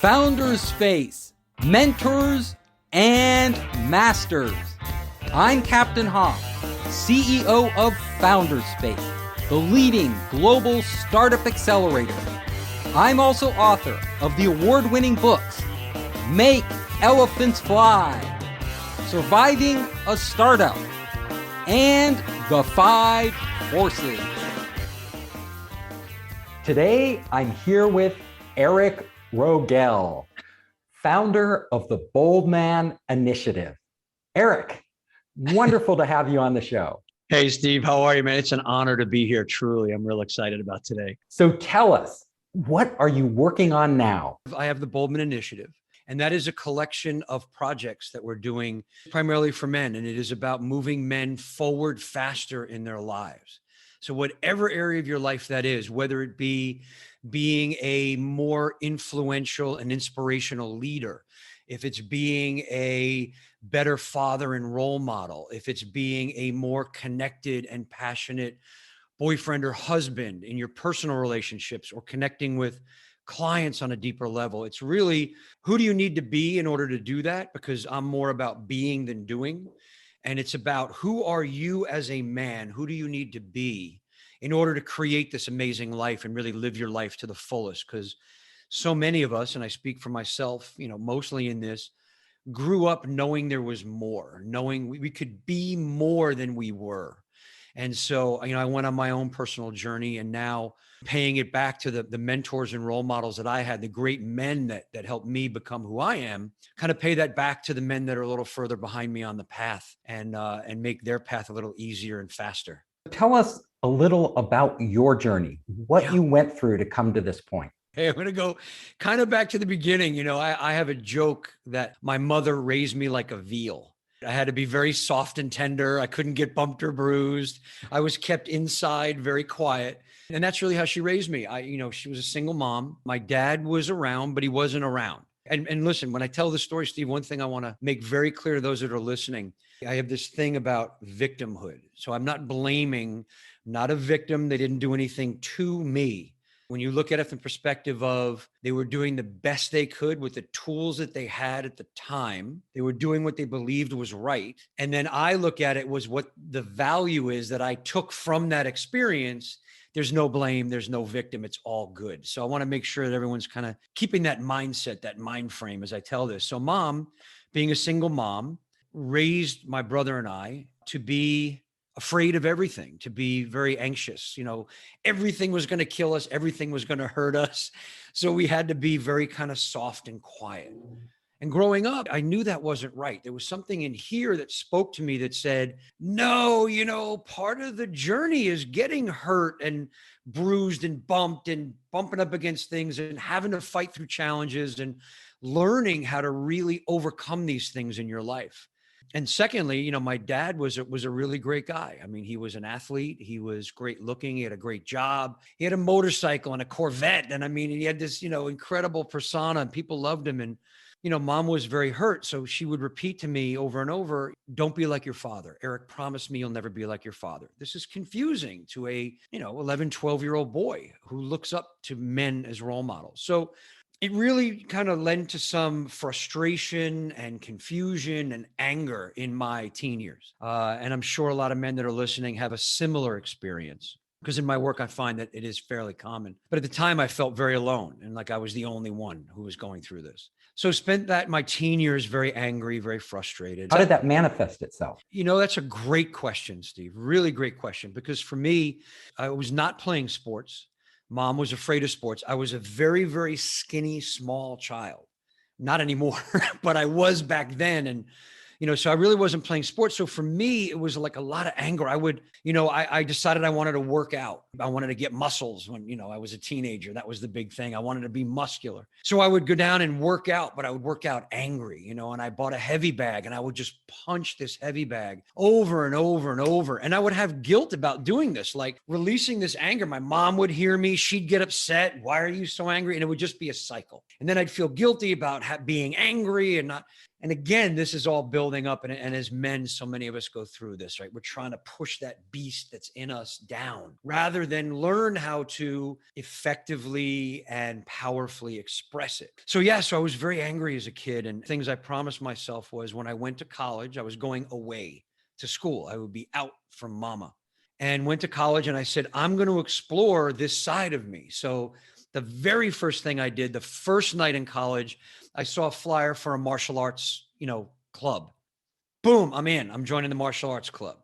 Founders Space, Mentors and Masters. I'm Captain Hoff, CEO of Founders Space, the leading global startup accelerator. I'm also author of the award-winning books, Make Elephants Fly, Surviving a Startup, and The 5 Forces. Today, I'm here with Eric Rogell, founder of the BOLDMEN Initiative. Eric, wonderful to have you on the show. Hey, Steve, how are you, man? It's an honor to be here, truly. I'm real excited about today. So tell us, what are you working on now? I have the BOLDMEN Initiative, and that is a collection of projects that we're doing primarily for men, and it is about moving men forward faster in their lives. So whatever area of your life that is, whether it be being a more influential and inspirational leader, if it's being a better father and role model, if it's being a more connected and passionate boyfriend or husband in your personal relationships, or connecting with clients on a deeper level, it's really, who do you need to be in order to do that? Because I'm more about being than doing. And it's about, who are you as a man? Who do you need to be in order to create this amazing life and really live your life to the fullest? Because so many of us, and I speak for myself, mostly in this, grew up knowing there was more, knowing we could be more than we were. And so, I went on my own personal journey, and now paying it back to the mentors and role models that I had, the great men that helped me become who I am, kind of pay that back to the men that are a little further behind me on the path, and make their path a little easier and faster. Tell us a little about your journey, what you went through to come to this point. Hey, I'm going to go kind of back to the beginning. I have a joke that my mother raised me like a veal. I had to be very soft and tender. I couldn't get bumped or bruised. I was kept inside, very quiet. And that's really how she raised me. She was a single mom. My dad was around, but he wasn't around. And listen, when I tell this story, Steve, one thing I want to make very clear to those that are listening, I have this thing about victimhood. So I'm not blaming, not a victim. They didn't do anything to me. When you look at it from the perspective of, they were doing the best they could with the tools that they had at the time, they were doing what they believed was right. And then I look at it was what the value is that I took from that experience. There's no blame, there's no victim, it's all good. So I want to make sure that everyone's kind of keeping that mindset, that mind frame as I tell this. So mom, being a single mom, raised my brother and I to be afraid of everything, to be very anxious. Everything was going to kill us. Everything was going to hurt us. So we had to be very kind of soft and quiet. And growing up, I knew that wasn't right. There was something in here that spoke to me that said, no, part of the journey is getting hurt and bruised and bumped and bumping up against things and having to fight through challenges and learning how to really overcome these things in your life. And secondly, my dad was a really great guy. I mean, he was an athlete. He was great looking. He had a great job. He had a motorcycle and a Corvette. And I mean, he had this, incredible persona, and people loved him. And, mom was very hurt. So she would repeat to me over and over, don't be like your father. Eric, promise me you'll never be like your father. This is confusing to a, 11, 12-year-old boy who looks up to men as role models. So it really kind of led to some frustration and confusion and anger in my teen years. And I'm sure a lot of men that are listening have a similar experience, because in my work, I find that it is fairly common. But at the time, I felt very alone and like I was the only one who was going through this. So spent my teen years very angry, very frustrated. How did that manifest itself? That's a great question, Steve. Really great question. Because for me, I was not playing sports. Mom was afraid of sports. I was a very, very skinny, small child. Not anymore, but I was back then. And, so I really wasn't playing sports. So for me, it was like a lot of anger. I would, I decided I wanted to work out. I wanted to get muscles when, I was a teenager. That was the big thing. I wanted to be muscular. So I would go down and work out, but I would work out angry, and I bought a heavy bag, and I would just punch this heavy bag over and over and over. And I would have guilt about doing this, like releasing this anger. My mom would hear me. She'd get upset. Why are you so angry? And it would just be a cycle. And then I'd feel guilty about being angry and not. And again, this is all building up. And as men, so many of us go through this, right? We're trying to push that beast that's in us down rather than learn how to effectively and powerfully express it. So yeah, so I was very angry as a kid. And things I promised myself was when I went to college, I was going away to school. I would be out from mama, and went to college. And I said, I'm going to explore this side of me. So the very first thing I did, the first night in college, I saw a flyer for a martial arts, club. Boom, I'm in. I'm joining the martial arts club.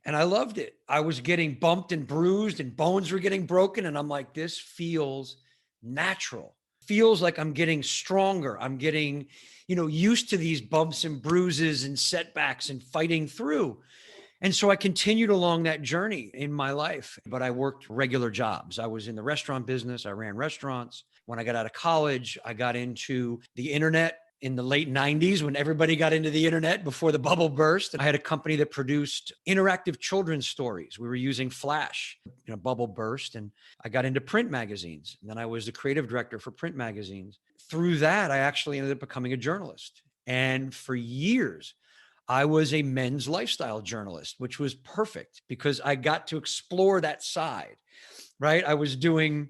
And I loved it. I was getting bumped and bruised and bones were getting broken. And I'm like, this feels natural. Feels like I'm getting stronger. I'm getting, used to these bumps and bruises and setbacks and fighting through. And so I continued along that journey in my life, but I worked regular jobs. I was in the restaurant business. I ran restaurants. When I got out of college, I got into the internet in the late 90s when everybody got into the internet before the bubble burst. I had a company that produced interactive children's stories. We were using Flash, bubble burst, and I got into print magazines. And then I was the creative director for print magazines. Through that, I actually ended up becoming a journalist. And for years, I was a men's lifestyle journalist, which was perfect because I got to explore that side, right? I was doing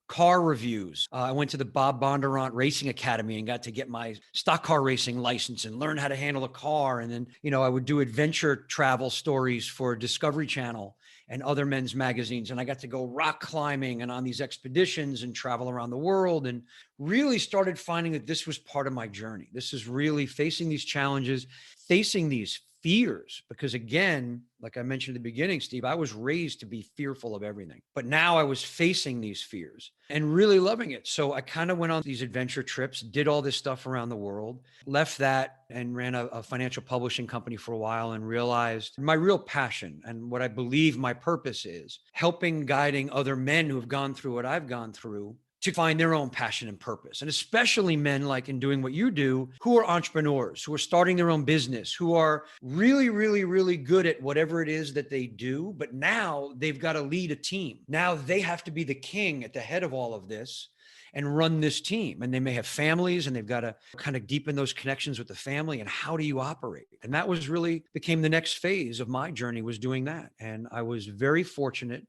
car reviews. I went to the Bob Bondurant Racing Academy and got to get my stock car racing license and learn how to handle a car. And then, I would do adventure travel stories for Discovery Channel and other men's magazines. And I got to go rock climbing and on these expeditions and travel around the world, and really started finding that this was part of my journey. This is really facing these challenges, facing these fears, because again, like I mentioned at the beginning, Steve, I was raised to be fearful of everything, but now I was facing these fears and really loving it. So I kind of went on these adventure trips, did all this stuff around the world, left that and ran a financial publishing company for a while, and realized my real passion and what I believe my purpose is helping, guiding other men who have gone through what I've gone through to find their own passion and purpose. And especially men, like in doing what you do, who are entrepreneurs, who are starting their own business, who are really, really, really good at whatever it is that they do. But now they've got to lead a team. Now they have to be the king at the head of all of this and run this team. And they may have families, and they've got to kind of deepen those connections with the family. And how do you operate? And that was really became the next phase of my journey, was doing that. And I was very fortunate.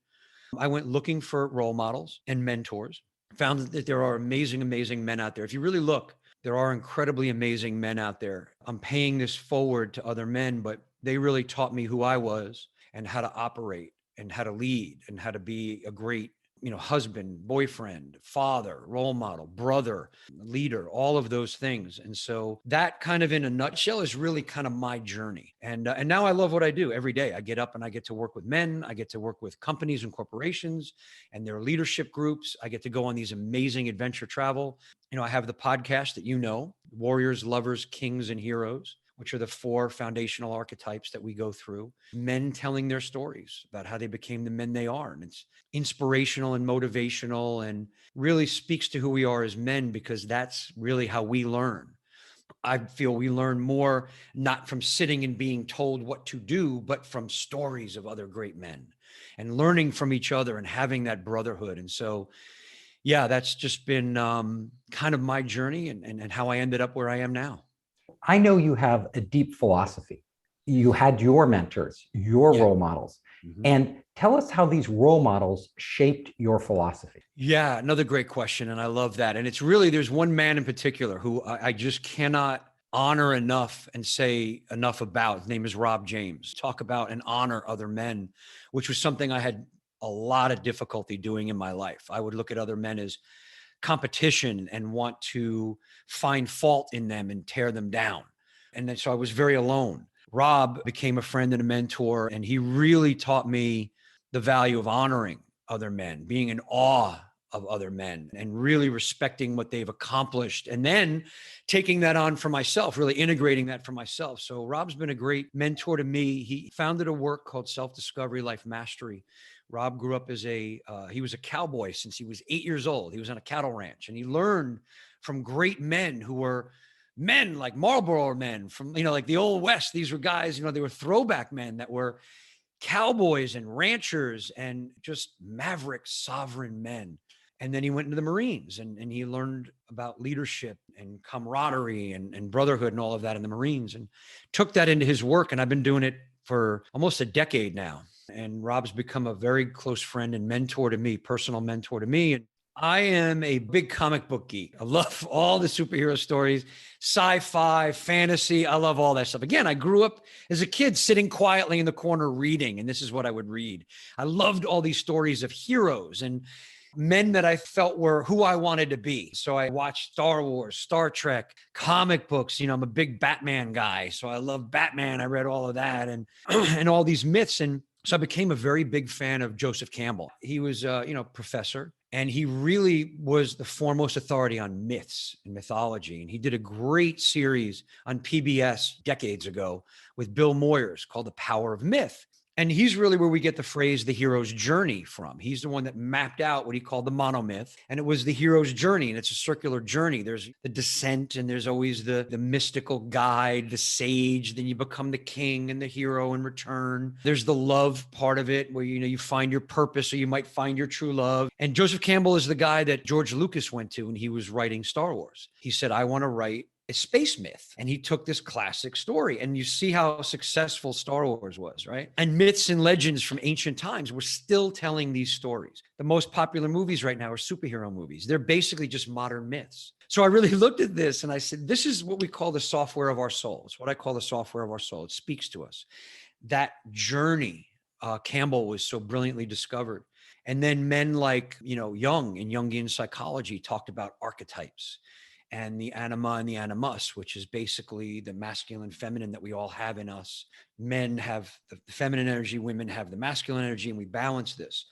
I went looking for role models and mentors. Found that there are amazing, amazing men out there. If you really look, there are incredibly amazing men out there. I'm paying this forward to other men, but they really taught me who I was and how to operate and how to lead and how to be a great, husband, boyfriend, father, role model, brother, leader, all of those things. And so that kind of in a nutshell is really kind of my journey. And now I love what I do every day. I get up and I get to work with men. I get to work with companies and corporations and their leadership groups. I get to go on these amazing adventure travel. I have the podcast that Warriors, Lovers, Kings, and Heroes, which are the 4 foundational archetypes that we go through. Men telling their stories about how they became the men they are. And it's inspirational and motivational and really speaks to who we are as men, because that's really how we learn. I feel we learn more, not from sitting and being told what to do, but from stories of other great men and learning from each other and having that brotherhood. And so, yeah, that's just been kind of my journey and how I ended up where I am now. I know you have a deep philosophy. You had your mentors, your role models. Mm-hmm. And tell us how these role models shaped your philosophy. Yeah, another great question. And I love that. And it's really, there's one man in particular who I just cannot honor enough and say enough about. His name is Rob James. Talk about and honor other men, which was something I had a lot of difficulty doing in my life. I would look at other men as competition and want to find fault in them and tear them down. And then so I was very alone. Rob became a friend and a mentor, and he really taught me the value of honoring other men, being in awe of other men, and really respecting what they've accomplished, and then taking that on for myself, really integrating that for myself. So Rob's been a great mentor to me. He founded a work called Self-Discovery Life Mastery. Rob grew up as he was a cowboy since he was 8 years old. He was on a cattle ranch, and he learned from great men who were men like Marlboro men from, like the old West. These were guys, they were throwback men that were cowboys and ranchers and just maverick sovereign men. And then he went into the Marines and he learned about leadership and camaraderie and brotherhood and all of that in the Marines, and took that into his work. And I've been doing it for almost a decade now. And Rob's become a very close friend and mentor to me, personal mentor to me. And I am a big comic book geek. I love all the superhero stories, sci-fi, fantasy. I love all that stuff. Again, I grew up as a kid sitting quietly in the corner reading, and this is what I would read. I loved all these stories of heroes and men that I felt were who I wanted to be. So I watched Star Wars, Star Trek, comic books. I'm a big Batman guy. So I love Batman. I read all of that and, and all these myths. And so I became a very big fan of Joseph Campbell. He was, professor, and he really was the foremost authority on myths and mythology. And he did a great series on PBS decades ago with Bill Moyers called The Power of Myth. And he's really where we get the phrase the hero's journey from. He's the one that mapped out what he called the monomyth. And it was the hero's journey. And it's a circular journey. There's the descent, and there's always the mystical guide, the sage. Then you become the king and the hero in return. There's the love part of it where, you find your purpose, or you might find your true love. And Joseph Campbell is the guy that George Lucas went to when he was writing Star Wars. He said, I want to write a space myth. And he took this classic story, and you see how successful Star Wars was, right? And myths and legends from ancient times were still telling these stories. The most popular movies right now are superhero movies. They're basically just modern myths. So I really looked at this and I said, this is what we call the software of our soul. It's what I call the software of our soul. It speaks to us. That journey, Campbell was so brilliantly discovered. And then men like, Jung in Jungian psychology talked about archetypes, and the anima and the animus, which is basically the masculine, feminine that we all have in us. Men have the feminine energy, women have the masculine energy, and we balance this.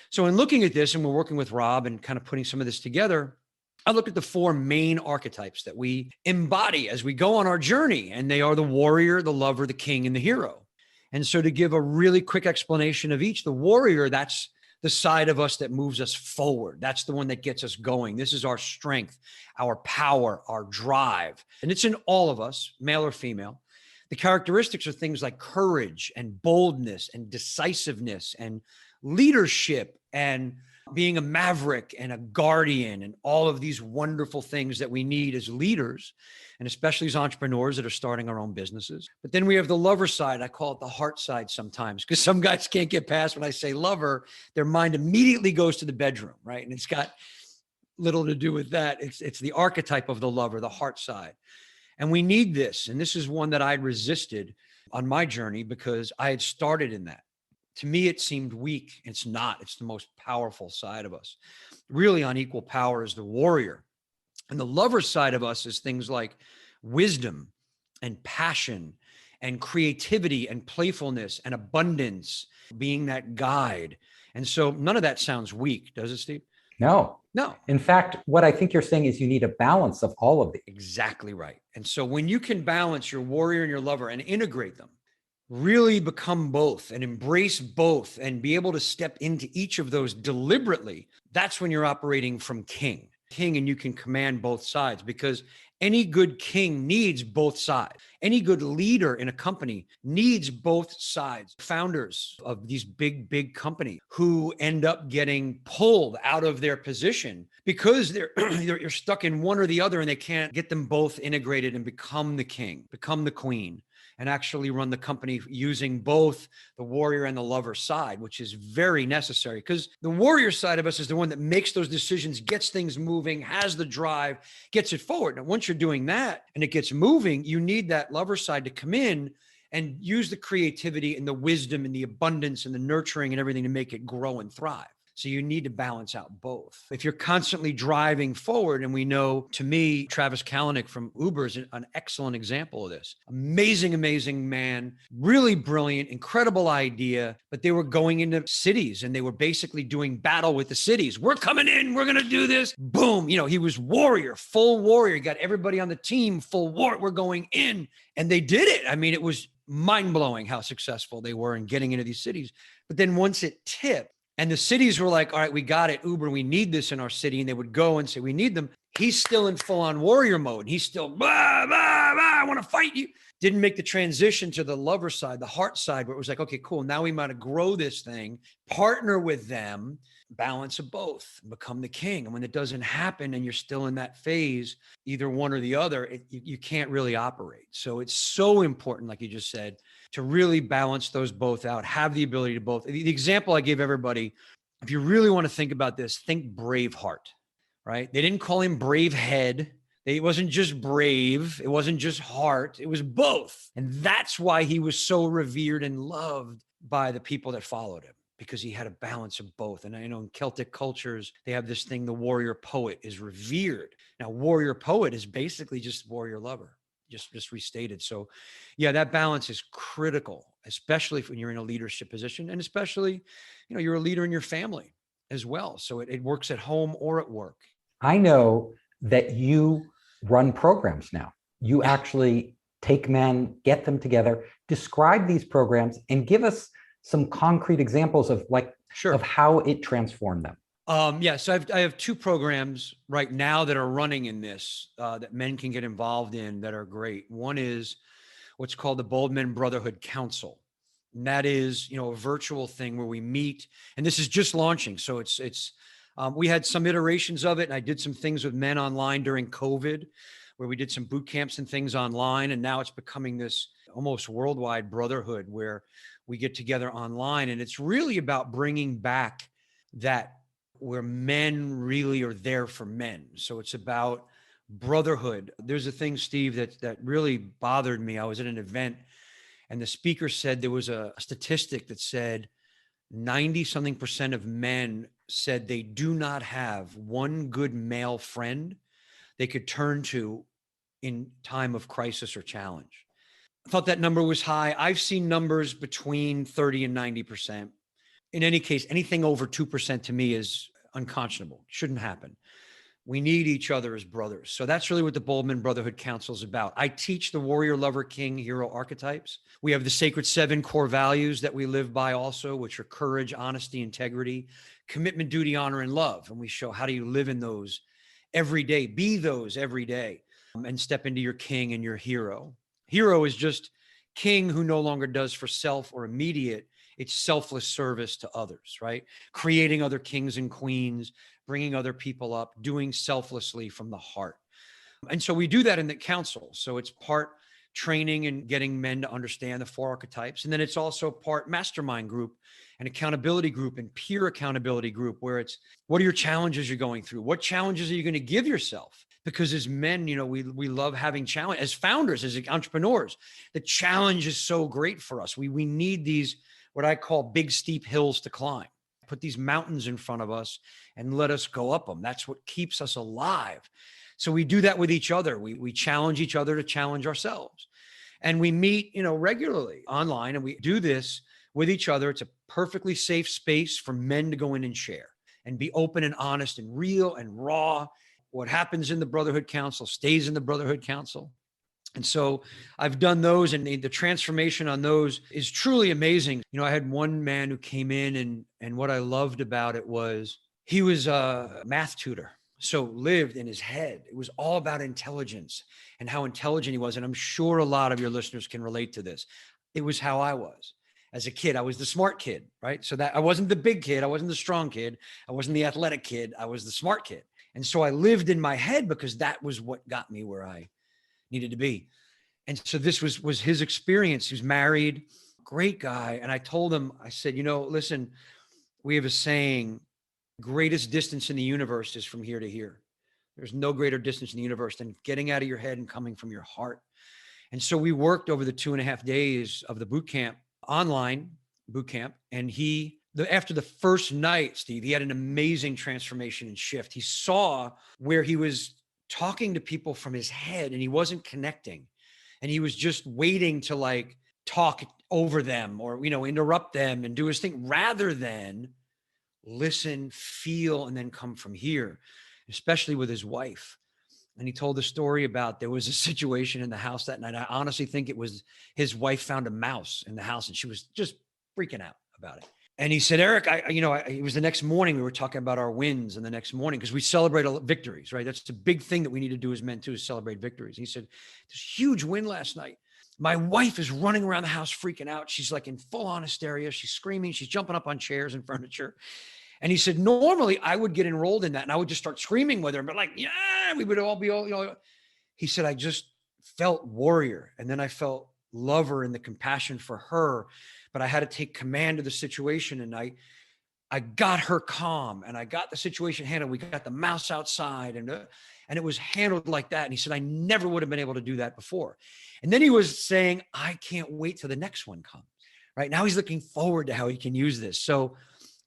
So in looking at this, and we're working with Rob and kind of putting some of this together, I looked at the 4 main archetypes that we embody as we go on our journey, and they are the warrior, the lover, the king, and the hero. And so to give a really quick explanation of each, the warrior, that's the side of us that moves us forward. That's the one that gets us going. This is our strength, our power, our drive. And it's in all of us, male or female. The characteristics are things like courage and boldness and decisiveness and leadership and being a maverick and a guardian and all of these wonderful things that we need as leaders, and especially as entrepreneurs that are starting our own businesses. But then we have the lover side. I call it the heart side sometimes, because some guys can't get past when I say lover, their mind immediately goes to the bedroom, right? And it's got little to do with that. It's the archetype of the lover, the heart side. And we need this. And this is one that I resisted on my journey because I had started in that. To me, it seemed weak. It's not. It's the most powerful side of us. Really on equal power is the warrior. And the lover side of us is things like wisdom and passion and creativity and playfulness and abundance, being that guide. And so none of that sounds weak, does it, Steve? No. No. In fact, what I think you're saying is you need a balance of all of these. Exactly right. And so when you can balance your warrior and your lover and integrate them, really become both and embrace both and be able to step into each of those deliberately, that's when you're operating from king, and you can command both sides, because any good king needs both sides. Any good leader in a company needs both sides. Founders of these big companies who end up getting pulled out of their position because you're stuck in one or the other, and they can't get them both integrated and become the king, become the queen, and actually run the company using both the warrior and the lover side, which is very necessary, because the warrior side of us is the one that makes those decisions, gets things moving, has the drive, gets it forward. Now, once you're doing that and it gets moving, you need that lover side to come in and use the creativity and the wisdom and the abundance and the nurturing and everything to make it grow and thrive. So you need to balance out both. If you're constantly driving forward, and we know, to me, Travis Kalanick from Uber is an excellent example of this. Amazing man, really brilliant, incredible idea, but they were going into cities and they were basically doing battle with the cities. We're coming in, we're going to do this. Boom. He was warrior, full warrior. He got everybody on the team, full war. We're going in. And they did it. I mean, it was mind-blowing how successful they were in getting into these cities. But then once it tipped, and the cities were like, all right, we got it, Uber, we need this in our city. And they would go and say, we need them. He's still in full on warrior mode. He's still, blah, blah, blah, I want to fight you. Didn't make the transition to the lover side, the heart side, where it was like, okay, cool. Now we might grow this thing, partner with them, balance of both, become the king. And when it doesn't happen and you're still in that phase, either one or the other, you can't really operate. So it's so important, like you just said, to really balance those both out, have the ability to both. The example I give everybody, if you really want to think about this, think Braveheart, right? They didn't call him Bravehead. It wasn't just brave. It wasn't just heart. It was both. And that's why he was so revered and loved by the people that followed him, because he had a balance of both. And I know in Celtic cultures, they have this thing, the warrior poet is revered. Now, warrior poet is basically just warrior lover, just restated. So yeah, that balance is critical, especially when you're in a leadership position, and especially, you're a leader in your family as well. So it works at home or at work. I know that you run programs now. You actually take men, get them together, describe these programs, and give us some concrete examples of of how it transformed them. So I have two programs right now that are running in this that men can get involved in that are great. One is what's called the BOLDMEN Brotherhood Council. And that is, a virtual thing where we meet, and this is just launching. So we had some iterations of it, and I did some things with men online during COVID, where we did some boot camps and things online. And now it's becoming this almost worldwide brotherhood where we get together online. And it's really about bringing back that where men really are there for men. So it's about brotherhood. There's a thing, Steve, that really bothered me. I was at an event and the speaker said there was a statistic that said 90-something% of men said they do not have one good male friend they could turn to in time of crisis or challenge. I thought that number was high. I've seen numbers between 30 and 90%. In any case, anything over 2% to me is unconscionable. Shouldn't happen. We need each other as brothers. So that's really what the BOLDMEN Brotherhood Council is about. I teach the warrior, lover, king, hero archetypes. We have the sacred 7 core values that we live by also, which are courage, honesty, integrity, commitment, duty, honor, and love. And we show how do you live in those every day, be those every day, and step into your king and your hero. Hero is just king who no longer does for self or immediate. It's selfless service to others, right? Creating other kings and queens, bringing other people up, doing selflessly from the heart. And so we do that in the council. So it's part training and getting men to understand the 4 archetypes. And then it's also part mastermind group and accountability group and peer accountability group, where it's, what are your challenges you're going through? What challenges are you going to give yourself? Because as men, we love having challenge. As founders, as entrepreneurs, the challenge is so great for us. We need these, what I call big, steep hills to climb. Put these mountains in front of us and let us go up them. That's what keeps us alive. So we do that with each other. We challenge each other to challenge ourselves. And we meet, regularly online, and we do this with each other. It's a perfectly safe space for men to go in and share and be open and honest and real and raw. What happens in the Brotherhood Council stays in the Brotherhood Council. And so I've done those, and the transformation on those is truly amazing. I had one man who came in, and what I loved about it was he was a math tutor. So lived in his head. It was all about intelligence and how intelligent he was. And I'm sure a lot of your listeners can relate to this. It was how I was as a kid. I was the smart kid, right? So that I wasn't the big kid. I wasn't the strong kid. I wasn't the athletic kid. I was the smart kid. And so I lived in my head because that was what got me where I needed to be. And so this was his experience. He was married, great guy. And I told him, I said, listen, we have a saying, greatest distance in the universe is from here to here. There's no greater distance in the universe than getting out of your head and coming from your heart. And so we worked over the 2.5 days of the boot camp, online boot camp. And after the first night, Steve, he had an amazing transformation and shift. He saw where he was talking to people from his head and he wasn't connecting. And he was just waiting to talk over them or, interrupt them and do his thing rather than listen, feel, and then come from here, especially with his wife. And he told a story about there was a situation in the house that night. I honestly think it was his wife found a mouse in the house and she was just freaking out about it. And he said, Eric, it was the next morning. We were talking about our wins, and the next morning, because we celebrate victories, right? That's the big thing that we need to do as men too, is celebrate victories. And he said, this huge win last night. My wife is running around the house freaking out. She's like in full on hysteria. She's screaming. She's jumping up on chairs and furniture. And he said, normally I would get enrolled in that and I would just start screaming with her, but like, yeah, we would all be all. He said, I just felt warrior. And then I felt lover and the compassion for her, but I had to take command of the situation. And I got her calm and I got the situation handled. We got the mouse outside and it was handled like that. And he said, I never would have been able to do that before. And then he was saying, I can't wait till the next one comes. Right now, he's looking forward to how he can use this. So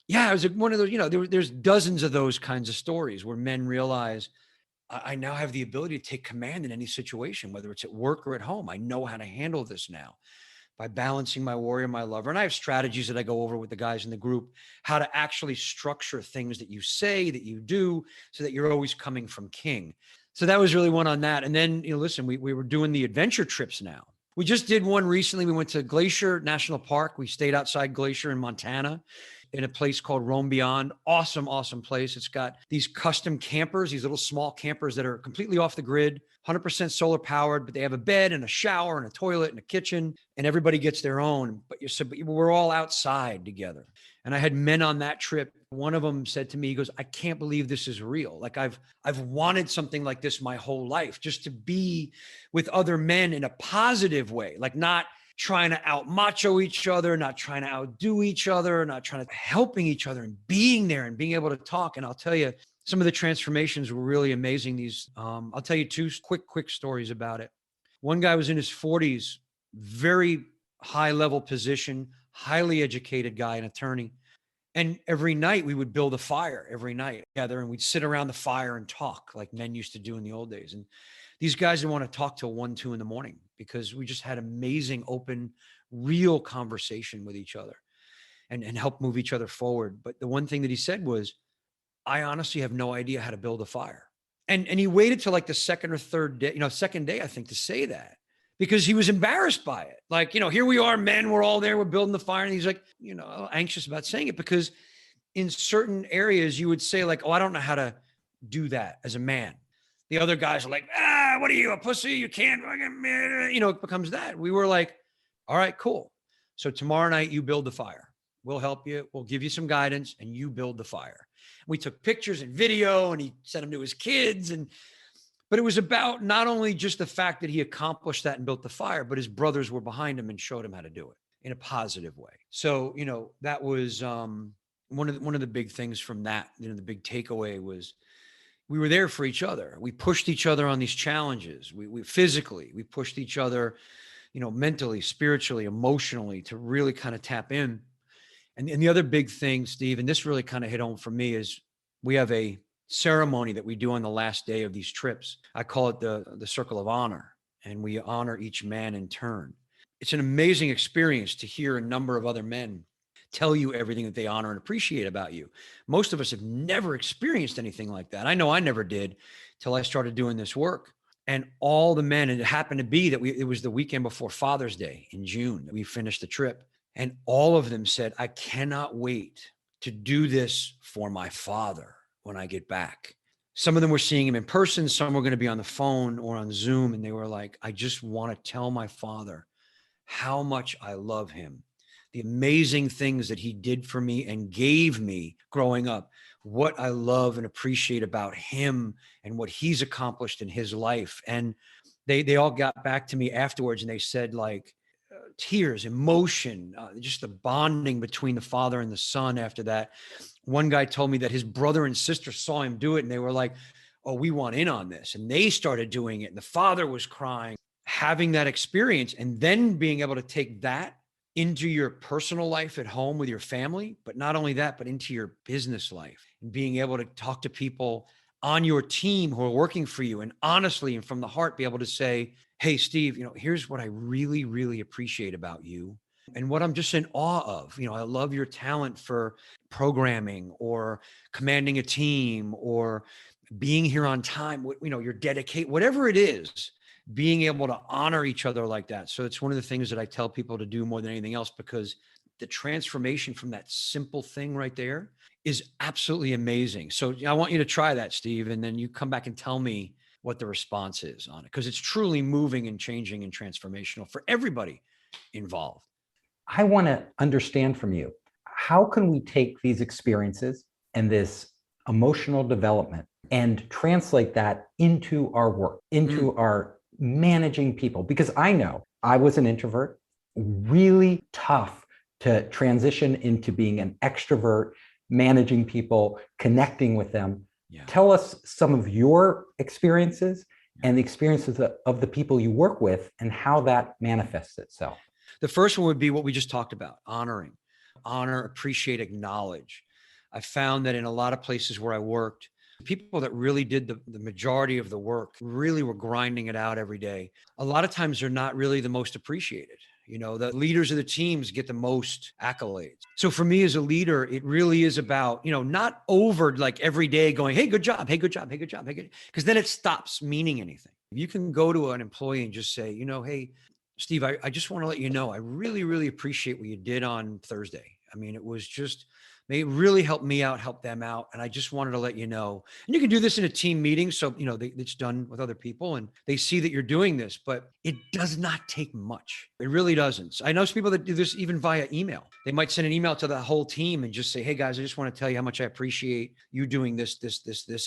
yeah, it was one of those, there's dozens of those kinds of stories where men realize I now have the ability to take command in any situation, whether it's at work or at home. I know how to handle this now by balancing my warrior, my lover. And I have strategies that I go over with the guys in the group, how to actually structure things that you say, that you do, so that you're always coming from king. So that was really one on that. And then, listen, we were doing the adventure trips now. We just did one recently. We went to Glacier National Park. We stayed outside Glacier in Montana in a place called Roam Beyond. Awesome, awesome place. It's got these custom campers, these little small campers that are completely off the grid, 100% solar powered, but they have a bed and a shower and a toilet and a kitchen, and everybody gets their own. But we're all outside together. And I had men on that trip. One of them said to me, he goes, I can't believe this is real. Like I've wanted something like this my whole life, just to be with other men in a positive way, like not trying to out macho each other, not trying to outdo each other, not trying to helping each other and being there and being able to talk. And I'll tell you, some of the transformations were really amazing. I'll tell you two quick stories about it. One guy was in his 40s, very high level position, highly educated guy, an attorney. And every night we would build a fire every night together, and we'd sit around the fire and talk like men used to do in the old days. And these guys didn't want to talk till 1, 2 in the morning because we just had amazing, open, real conversation with each other and help move each other forward. But the one thing that he said was, I honestly have no idea how to build a fire. And he waited till like the second or third day, second day, I think, to say that, because he was embarrassed by it. Like, here we are, men, we're all there, we're building the fire. And he's like, anxious about saying it, because in certain areas you would say like, oh, I don't know how to do that as a man. The other guys are like, what are you, a pussy? You can't, it becomes that. We were like, all right, cool. So tomorrow night you build the fire. We'll help you. We'll give you some guidance and you build the fire. We took pictures and video and he sent them to his kids. But it was about not only just the fact that he accomplished that and built the fire, but his brothers were behind him and showed him how to do it in a positive way. So, that was one of the big things from that. The big takeaway was we were there for each other. We pushed each other on these challenges. We physically, we pushed each other, mentally, spiritually, emotionally, to really kind of tap in. And the other big thing, Steve, and this really kind of hit home for me, is we have a ceremony that we do on the last day of these trips. I call it the Circle of Honor, and we honor each man in turn. It's an amazing experience to hear a number of other men tell you everything that they honor and appreciate about you. Most of us have never experienced anything like that. I know I never did till I started doing this work. And all the men, and it happened to be that it was the weekend before Father's Day in June that we finished the trip. And all of them said, I cannot wait to do this for my father when I get back. Some of them were seeing him in person. Some were going to be on the phone or on Zoom. And they were like, I just want to tell my father how much I love him, the amazing things that he did for me and gave me growing up, what I love and appreciate about him and what he's accomplished in his life. And they all got back to me afterwards and they said, like, tears, emotion, just the bonding between the father and the son after that. One guy told me that his brother and sister saw him do it and they were like, oh, we want in on this. And they started doing it. And the father was crying, having that experience, and then being able to take that into your personal life at home with your family. But not only that, but into your business life, and being able to talk to people on your team who are working for you and honestly and from the heart be able to say, hey, Steve, here's what I really, really appreciate about you and what I'm just in awe of. I love your talent for programming or commanding a team or being here on time, your dedicate, whatever it is, being able to honor each other like that. So it's one of the things that I tell people to do more than anything else, because the transformation from that simple thing right there is absolutely amazing. So I want you to try that, Steve, and then you come back and tell me what the response is on it, because it's truly moving and changing and transformational for everybody involved. I want to understand from you, how can we take these experiences and this emotional development and translate that into our work, into our managing people? Because I know I was an introvert, really tough to transition into being an extrovert, managing people, connecting with them. Yeah. Tell us some of your experiences and the experiences of the people you work with and how that manifests itself. The first one would be what we just talked about, honoring, honor, appreciate, acknowledge. I found that in a lot of places where I worked, people that really did the majority of the work really were grinding it out every day. A lot of times they're not really the most appreciated. You know, the leaders of the teams get the most accolades. So for me as a leader, it really is about, you know, not over like every day going, hey, good job, hey, good job, hey, good job, hey, good, because then it stops meaning anything. You can go to an employee and just say, you know, hey, Steve, I just want to let you know, I really, really appreciate what you did on Thursday. I mean, it was just, it really helped me out, helped them out. And I just wanted to let you know, and you can do this in a team meeting. So, you know, it's done with other people and they see that you're doing this, but it does not take much. It really doesn't. So I know some people that do this even via email. They might send an email to the whole team and just say, hey guys, I just want to tell you how much I appreciate you doing this,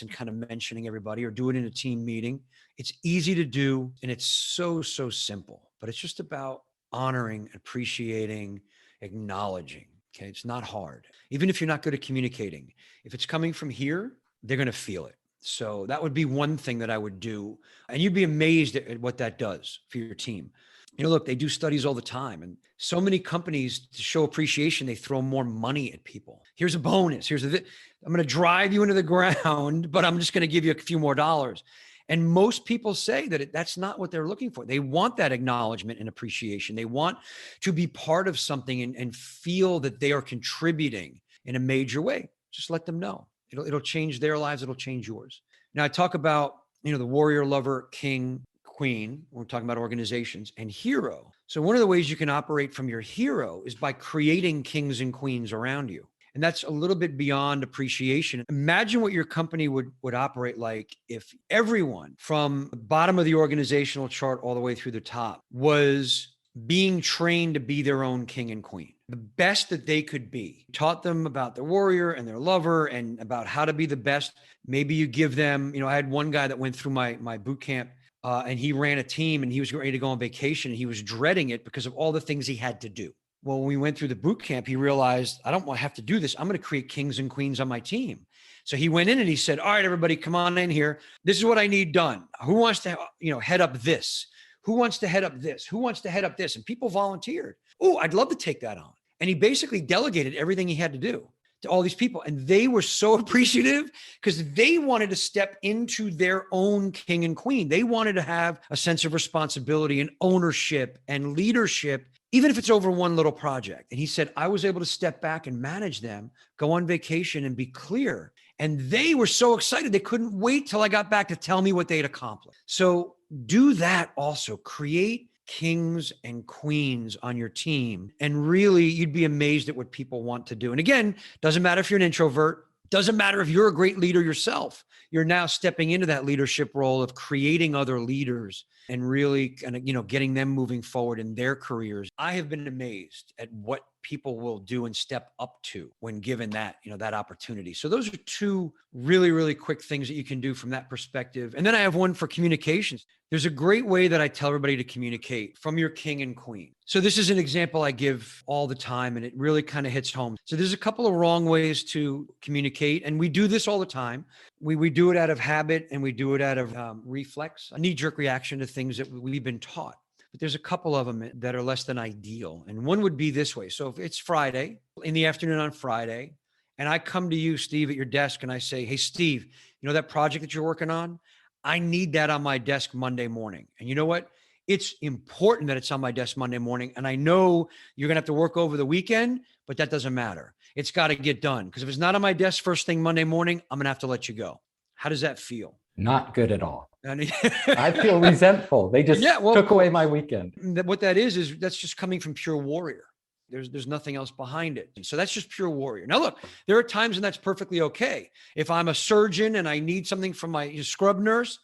and kind of mentioning everybody, or do it in a team meeting. It's easy to do. And it's so, so simple, but it's just about honoring, appreciating, acknowledging. Okay. It's not hard. Even if you're not good at communicating, if it's coming from here, they're going to feel it. So that would be one thing that I would do. And you'd be amazed at what that does for your team. You know, look, they do studies all the time, and so many companies, to show appreciation, they throw more money at people. Here's a bonus. I'm going to drive you into the ground, but I'm just going to give you a few more dollars. And most people say that that's not what they're looking for. They want that acknowledgement and appreciation. They want to be part of something and feel that they are contributing in a major way. Just let them know. It'll change their lives. It'll change yours. Now I talk about, you know, the warrior, lover, king, queen. We're talking about organizations, and hero. So one of the ways you can operate from your hero is by creating kings and queens around you. And that's a little bit beyond appreciation. Imagine what your company would operate like if everyone from the bottom of the organizational chart all the way through the top was being trained to be their own king and queen, the best that they could be. Taught them about their warrior and their lover and about how to be the best. Maybe you give them, you know, I had one guy that went through my boot camp and he ran a team and he was ready to go on vacation and he was dreading it because of all the things he had to do. Well, when we went through the boot camp, he realized, I don't want to have to do this. I'm going to create kings and queens on my team. So he went in and he said, all right, everybody, come on in here. This is what I need done. Who wants to, you know, head up this? Who wants to head up this? Who wants to head up this? And people volunteered. Oh, I'd love to take that on. And he basically delegated everything he had to do to all these people. And they were so appreciative because they wanted to step into their own king and queen. They wanted to have a sense of responsibility and ownership and leadership, even if it's over one little project. And he said, I was able to step back and manage them, go on vacation and be clear. And they were so excited. They couldn't wait till I got back to tell me what they'd accomplished. So do that also. Create kings and queens on your team. And really, you'd be amazed at what people want to do. And again, doesn't matter if you're an introvert, doesn't matter if you're a great leader yourself. You're now stepping into that leadership role of creating other leaders and really kind of, you know, getting them moving forward in their careers. I have been amazed at what people will do and step up to when given that, you know, that opportunity. So those are two really, really quick things that you can do from that perspective. And then I have one for communications. There's a great way that I tell everybody to communicate from your king and queen. So this is an example I give all the time, and it really kind of hits home. So there's a couple of wrong ways to communicate, and we do this all the time. We do it out of habit, and we do it out of reflex, a knee-jerk reaction to things that we've been taught. But there's a couple of them that are less than ideal. And one would be this way. So if it's Friday, in the afternoon on Friday, and I come to you, Steve, at your desk, and I say, hey, Steve, you know that project that you're working on? I need that on my desk Monday morning. And you know what? It's important that it's on my desk Monday morning. And I know you're going to have to work over the weekend, but that doesn't matter. It's got to get done. Because if it's not on my desk first thing Monday morning, I'm going to have to let you go. How does that feel? Not good at all. I feel resentful. They just took away my weekend. What that is that's just coming from pure warrior. There's nothing else behind it. And so that's just pure warrior. Now, look, there are times when that's perfectly okay. If I'm a surgeon and I need something from my scrub nurse,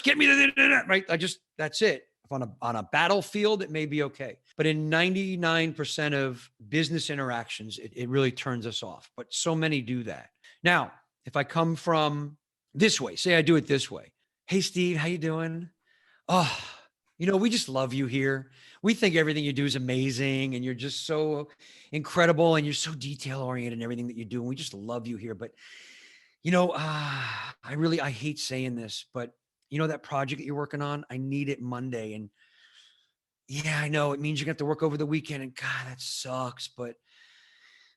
get me the, right? That's it. If on a battlefield, it may be okay. But in 99% of business interactions, it really turns us off. But so many do that. Now, if I come from this way, say I do it this way. Hey, Steve, how you doing? Oh, we just love you here. We think everything you do is amazing and you're just so incredible and you're so detail oriented in everything that you do. And we just love you here. But, I hate saying this, but that project that you're working on, I need it Monday. And yeah, I know it means you're going to have to work over the weekend and God, that sucks. But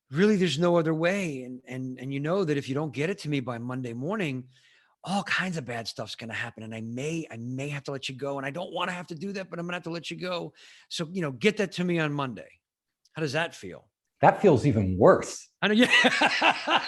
really there's no other way. And you know that if you don't get it to me by Monday morning, all kinds of bad stuff's going to happen. And I may have to let you go. And I don't want to have to do that, but I'm going to have to let you go. So, get that to me on Monday. How does that feel? That feels even worse. I know. Yeah.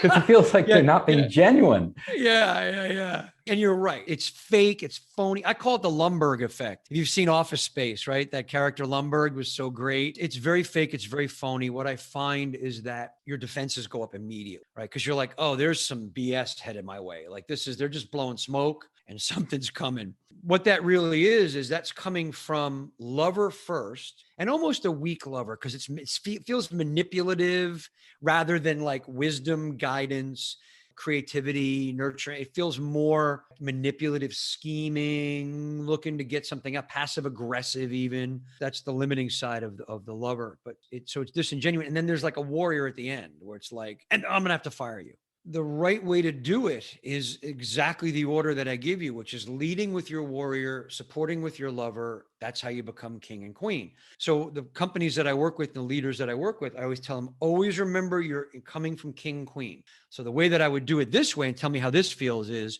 Because it feels like they're not being genuine. Yeah. And you're right. It's fake. It's phony. I call it the Lumbergh effect. If you've seen Office Space, right? That character Lumbergh was so great. It's very fake. It's very phony. What I find is that your defenses go up immediately, right? Because you're like, oh, there's some BS headed my way. Like they're just blowing smoke and something's coming. What that really is that's coming from lover first and almost a weak lover because it feels manipulative rather than like wisdom, guidance, creativity, nurturing. It feels more manipulative, scheming, looking to get something up, passive aggressive even. That's the limiting side of the lover. But it's disingenuous. And then there's like a warrior at the end where it's like, and I'm going to have to fire you. The right way to do it is exactly the order that I give you, which is leading with your warrior, supporting with your lover. That's how you become king and queen. So the companies that I work with, the leaders that I work with, I always tell them, always remember you're coming from king and queen. So the way that I would do it this way and tell me how this feels is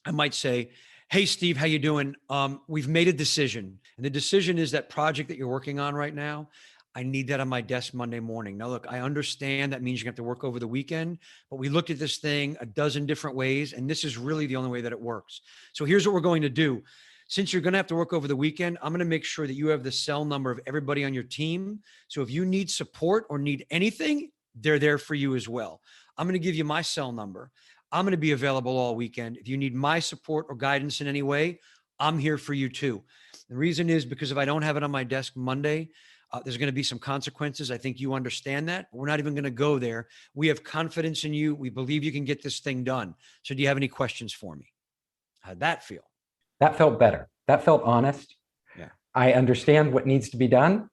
I might say, hey, Steve, how you doing? We've made a decision. And the decision is that project that you're working on right now. I need that on my desk Monday morning. Now, look, I understand that means you have to work over the weekend, but we looked at this thing a dozen different ways, and this is really the only way that it works. So here's what we're going to do. Since you're going to have to work over the weekend, I'm going to make sure that you have the cell number of everybody on your team. So if you need support or need anything, they're there for you as well. I'm going to give you my cell number. I'm going to be available all weekend. If you need my support or guidance in any way, I'm here for you too. The reason is because if I don't have it on my desk Monday, there's going to be some consequences. I think you understand that. We're not even going to go there. We have confidence in you. We believe you can get this thing done. So do you have any questions for me? How'd that feel? That felt better. That felt honest. Yeah. I understand what needs to be done,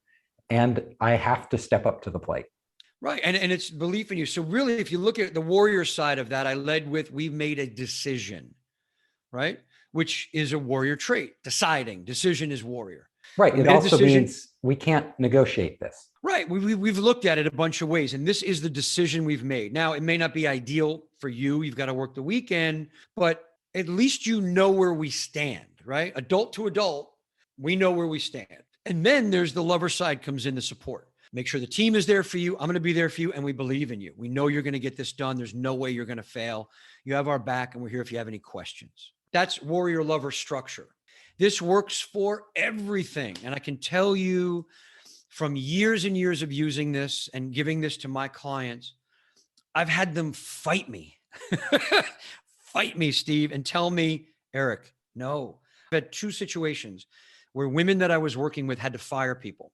and I have to step up to the plate. Right. And it's belief in you. So really, if you look at the warrior side of that, I led with, we've made a decision, right? Which is a warrior trait. Deciding. Decision is warrior. Right. It also means we can't negotiate this. Right. We've looked at it a bunch of ways, and this is the decision we've made. Now, it may not be ideal for you. You've got to work the weekend, but at least you know where we stand, right? Adult to adult, we know where we stand. And then there's the lover side comes in the support. Make sure the team is there for you. I'm going to be there for you, and we believe in you. We know you're going to get this done. There's no way you're going to fail. You have our back, and we're here if you have any questions. That's warrior lover structure. This works for everything. And I can tell you from years and years of using this and giving this to my clients, I've had them fight me. Fight me, Steve, and tell me, Eric, no. I've had two situations where women that I was working with had to fire people.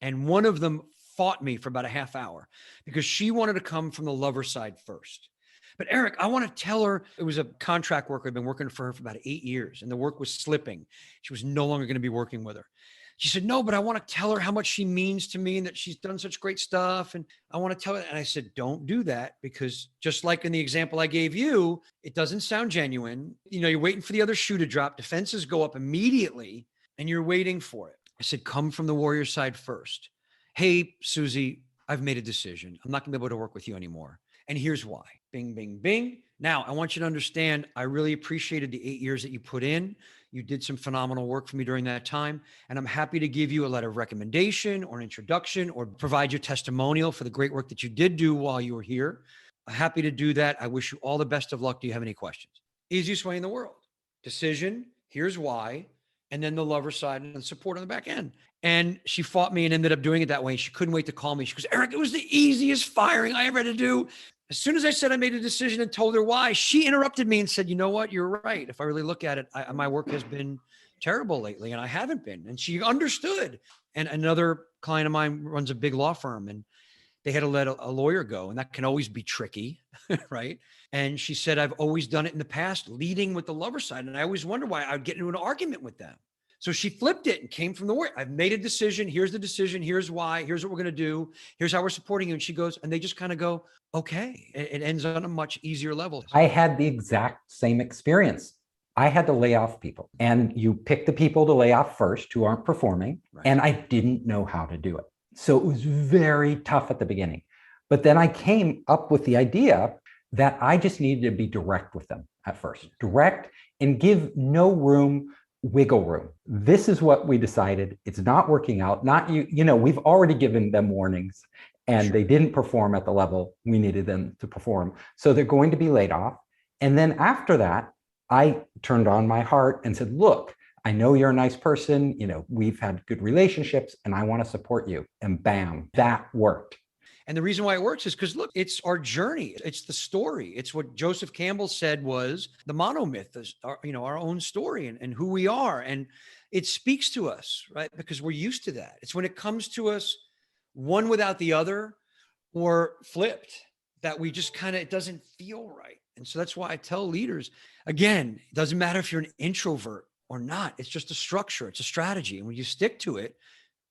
And one of them fought me for about a half hour because she wanted to come from the lover side first. But Eric, I want to tell her, it was a contract worker. I've been working for her for about 8 years and the work was slipping. She was no longer going to be working with her. She said, no, but I want to tell her how much she means to me and that she's done such great stuff. And I want to tell her. And I said, don't do that, because just like in the example I gave you, it doesn't sound genuine. You're waiting for the other shoe to drop. Defenses go up immediately and you're waiting for it. I said, come from the warrior side first. Hey, Susie, I've made a decision. I'm not going to be able to work with you anymore. And here's why. Bing, bing, bing. Now, I want you to understand, I really appreciated the 8 years that you put in. You did some phenomenal work for me during that time. And I'm happy to give you a letter of recommendation or an introduction or provide your testimonial for the great work that you did do while you were here. I'm happy to do that. I wish you all the best of luck. Do you have any questions? Easiest way in the world. Decision. Here's why. and then the lover side and support on the back end. And she fought me and ended up doing it that way. She couldn't wait to call me. She goes, Eric, it was the easiest firing I ever had to do. As soon as I said I made a decision and told her why, she interrupted me and said, you know what? You're right. If I really look at it, my work has been terrible lately, and I haven't been. And she understood. And another client of mine runs a big law firm, and they had to let a lawyer go, and that can always be tricky, right? And she said, I've always done it in the past, leading with the lover side. And I always wonder why I would get into an argument with them. So she flipped it and came from the word. I've made a decision. Here's the decision. Here's why. Here's what we're going to do. Here's how we're supporting you. And she goes, and they just kind of go, okay. It ends on a much easier level. I had the exact same experience. I had to lay off people, and you pick the people to lay off first who aren't performing. Right. And I didn't know how to do it. So it was very tough at the beginning. But then I came up with the idea that I just needed to be direct with them at first, direct, and give no wiggle room. This is what we decided. It's not working out. Not you, we've already given them warnings, and they didn't perform at the level we needed them to perform. So they're going to be laid off. And then after that, I turned on my heart and said, look, I know you're a nice person. We've had good relationships, and I want to support you. And bam, that worked. And the reason why it works is because, look, it's our journey. It's the story. It's what Joseph Campbell said was the monomyth, is our own story and who we are. And it speaks to us, right? Because we're used to that. It's when it comes to us, one without the other or flipped, that we just it doesn't feel right. And so that's why I tell leaders, again, it doesn't matter if you're an introvert or not. It's just a structure. It's a strategy. And when you stick to it,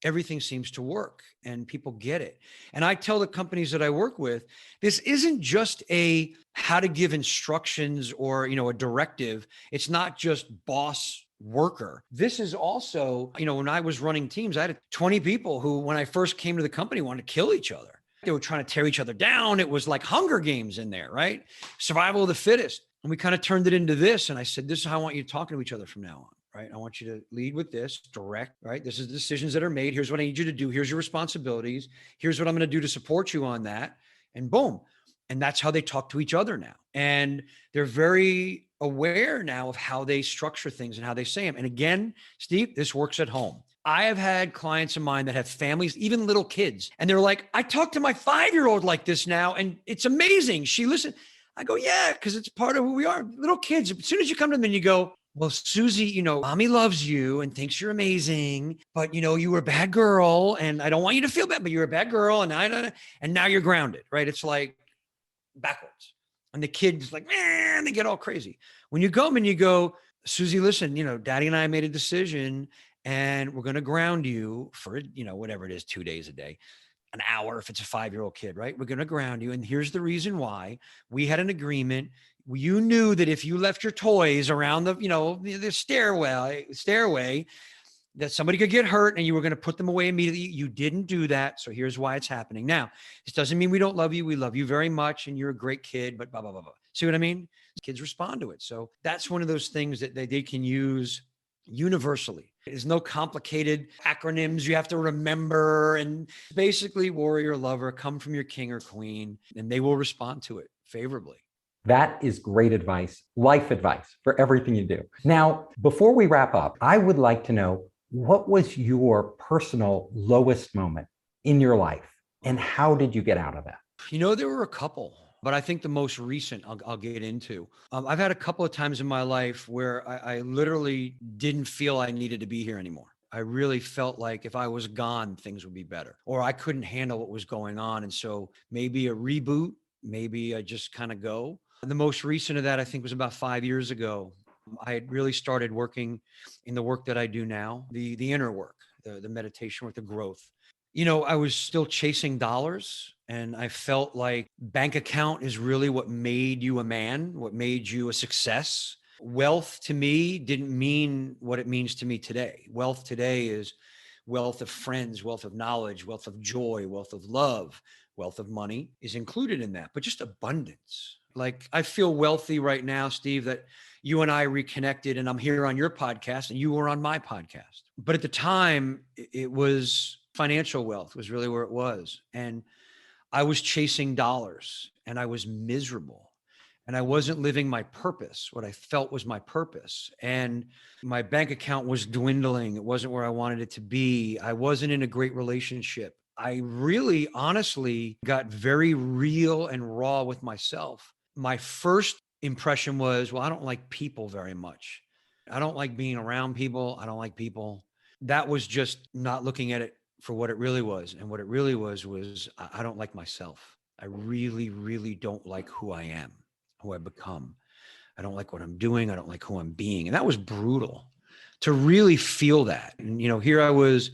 everything seems to work and people get it. And I tell the companies that I work with, this isn't just a how to give instructions or, a directive. It's not just boss worker. This is also, when I was running teams, I had 20 people who, when I first came to the company, wanted to kill each other. They were trying to tear each other down. It was like Hunger Games in there, right? Survival of the fittest. And we kind of turned it into this. And I said, this is how I want you talking to each other from now on. Right? I want you to lead with this, direct, right? This is the decisions that are made. Here's what I need you to do. Here's your responsibilities. Here's what I'm going to do to support you on that. And boom. And that's how they talk to each other now. And they're very aware now of how they structure things and how they say them. And again, Steve, this works at home. I have had clients of mine that have families, even little kids. And they're like, I talk to my 5-year-old like this now. And it's amazing. She listens. I go, yeah, because it's part of who we are. Little kids. As soon as you come to them and you go, well, Susie, mommy loves you and thinks you're amazing, but you were a bad girl and I don't want you to feel bad, but you're a bad girl and now you're grounded, right? It's like backwards. And the kid's like, man, they get all crazy. When you go and you go, Susie, listen, Daddy and I made a decision and we're going to ground you for, whatever it is, 2 days a day, an hour, if it's a 5-year-old kid, right? We're going to ground you. And here's the reason why. We had an agreement. You knew that if you left your toys around the stairway, that somebody could get hurt and you were going to put them away immediately. You didn't do that. So here's why it's happening. Now, this doesn't mean we don't love you. We love you very much and you're a great kid, but blah, blah, blah, blah. See what I mean? Kids respond to it. So that's one of those things that they can use universally. There's no complicated acronyms you have to remember. And basically, warrior, lover, come from your king or queen, and they will respond to it favorably. That is great advice, life advice for everything you do. Now, before we wrap up, I would like to know, what was your personal lowest moment in your life and how did you get out of that? There were a couple, but I think the most recent I'll get into. I've had a couple of times in my life where I literally didn't feel I needed to be here anymore. I really felt like if I was gone, things would be better, or I couldn't handle what was going on. And so maybe a reboot, maybe I just kind of go. The most recent of that, I think, was about 5 years ago. I had really started working in the work that I do now, the inner work, the meditation work, the growth. I was still chasing dollars, and I felt like bank account is really what made you a man, what made you a success. Wealth to me didn't mean what it means to me today. Wealth today is wealth of friends, wealth of knowledge, wealth of joy, wealth of love, wealth of money is included in that, but just abundance. Like I feel wealthy right now, Steve, that you and I reconnected and I'm here on your podcast and you were on my podcast. But at the time, it was financial wealth was really where it was. And I was chasing dollars and I was miserable. and I wasn't living my purpose, what I felt was my purpose. And my bank account was dwindling. It wasn't where I wanted it to be. I wasn't in a great relationship. I really honestly got very real and raw with myself. My first impression was, well, I don't like people very much. I don't like being around people. I don't like people. That was just not looking at it for what it really was. And what it really was I don't like myself. I really, really don't like who I am, who I become. I don't like what I'm doing. I don't like who I'm being. And that was brutal to really feel that. And, here I was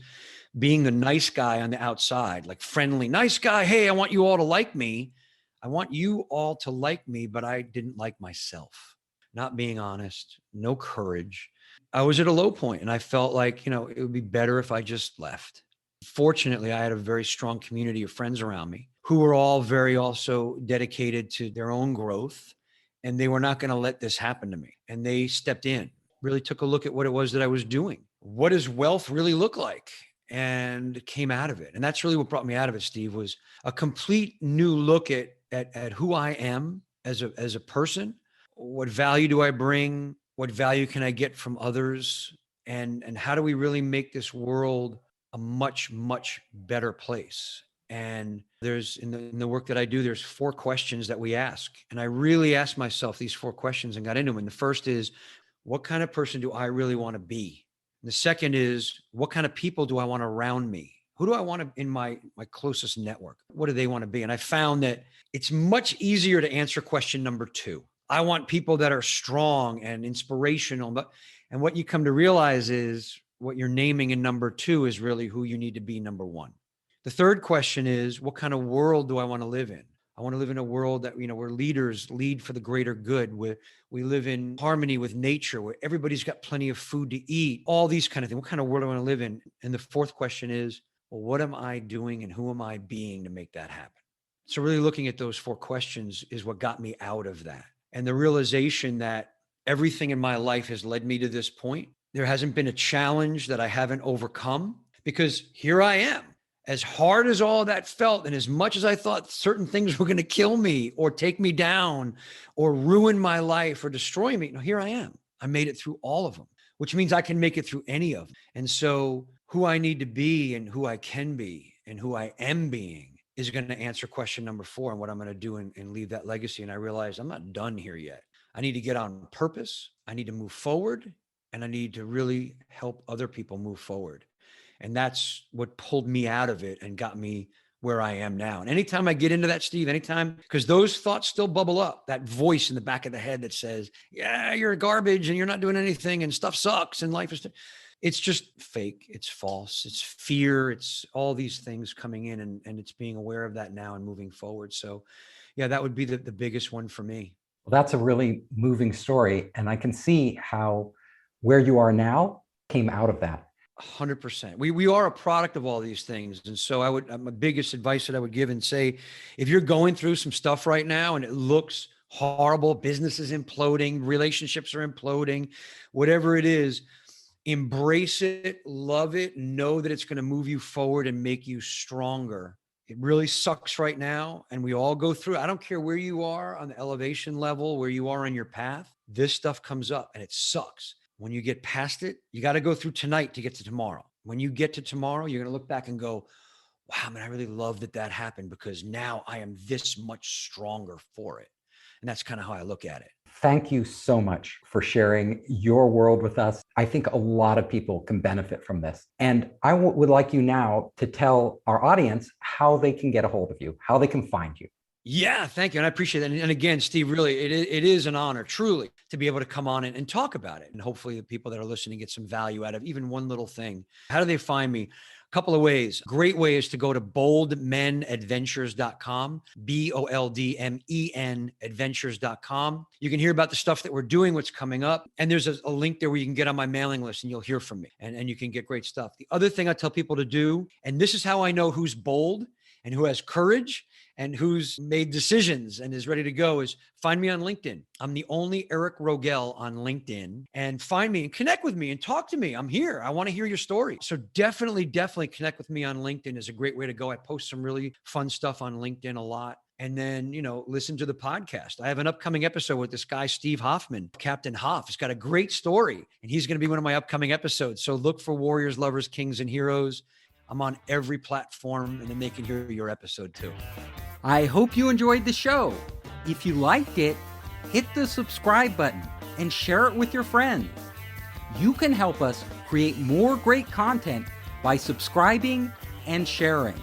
being the nice guy on the outside, like friendly, nice guy. Hey, I want you all to like me. I want you all to like me, but I didn't like myself. Not being honest, no courage. I was at a low point and I felt like, it would be better if I just left. Fortunately, I had a very strong community of friends around me who were all very also dedicated to their own growth. And they were not going to let this happen to me. And they stepped in, really took a look at what it was that I was doing. What does wealth really look like? And came out of it. And that's really what brought me out of it, Steve, was a complete new look at who I am as a person. What value do I bring? What value can I get from others? And how do we really make this world a much, much better place? And there's in the work that I do, there's 4 questions that we ask. And I really asked myself these 4 questions and got into them. And the first is, what kind of person do I really want to be? And the second is, what kind of people do I want around me? Who do I want in my closest network? What do they want to be? And I found that it's much easier to answer question number 2. I want people that are strong and inspirational. And what you come to realize is what you're naming in number 2 is really who you need to be number 1. The third question is, what kind of world do I want to live in? I want to live in a world that, where leaders lead for the greater good, where we live in harmony with nature, where everybody's got plenty of food to eat, all these kind of things. What kind of world do I want to live in? And the fourth question is, well, what am I doing and who am I being to make that happen? So really looking at those 4 questions is what got me out of that. And the realization that everything in my life has led me to this point. There hasn't been a challenge that I haven't overcome, because here I am. As hard as all that felt, and as much as I thought certain things were going to kill me or take me down or ruin my life or destroy me, here I am. I made it through all of them, which means I can make it through any of them. And so who I need to be and who I can be and who I am being is going to answer question number 4 and what I'm going to do and leave that legacy. And I realized I'm not done here yet. I need to get on purpose. I need to move forward, and I need to really help other people move forward. And that's what pulled me out of it and got me where I am now. And anytime I get into that, Steve, anytime, because those thoughts still bubble up, that voice in the back of the head that says, yeah, you're garbage and you're not doing anything and stuff sucks and life is, it's just fake. It's false. It's fear. It's all these things coming in, and it's being aware of that now and moving forward. So yeah, that would be the biggest one for me. Well, that's a really moving story. And I can see how where you are now came out of that. 100%. We are a product of all these things. And so my biggest advice that I would give and say, if you're going through some stuff right now and it looks horrible, business is imploding, relationships are imploding, whatever it is, embrace it, love it, know that it's going to move you forward and make you stronger. It really sucks right now. And we all go through, I don't care where you are on the elevation level, where you are on your path, this stuff comes up and it sucks. When you get past it, you got to go through tonight to get to tomorrow. When you get to tomorrow, you're going to look back and go, wow, man, I really love that happened, because now I am this much stronger for it. And that's kind of how I look at it. Thank you so much for sharing your world with us. I think a lot of people can benefit from this. And I would like you now to tell our audience how they can get a hold of you, how they can find you. Yeah, thank you. And I appreciate that. And again, Steve, really, it is an honor, truly, to be able to come on and talk about it. And hopefully the people that are listening get some value out of even one little thing. How do they find me? A couple of ways. Great way is to go to BOLDMENadventures.com, BOLDMEN adventures.com. You can hear about the stuff that we're doing, what's coming up. And there's a link there where you can get on my mailing list and you'll hear from me, and you can get great stuff. The other thing I tell people to do, and this is how I know who's bold and who has courage and who's made decisions and is ready to go, is find me on LinkedIn. I'm the only Eric Rogell on LinkedIn, and find me and connect with me and talk to me. I'm here. I want to hear your story. So definitely connect with me on LinkedIn is a great way to go. I post some really fun stuff on LinkedIn a lot. and then, listen to the podcast. I have an upcoming episode with this guy, Steve Hoffman, Captain Hoff. He's got a great story, and he's going to be one of my upcoming episodes. So look for Warriors, Lovers, Kings, and Heroes. I'm on every platform, and then they can hear your episode too. I hope you enjoyed the show. If you liked it, hit the subscribe button and share it with your friends. You can help us create more great content by subscribing and sharing.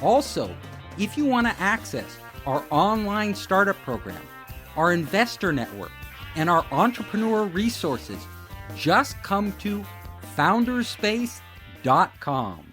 Also, if you want to access our online startup program, our investor network, and our entrepreneur resources, just come to founderspace.com.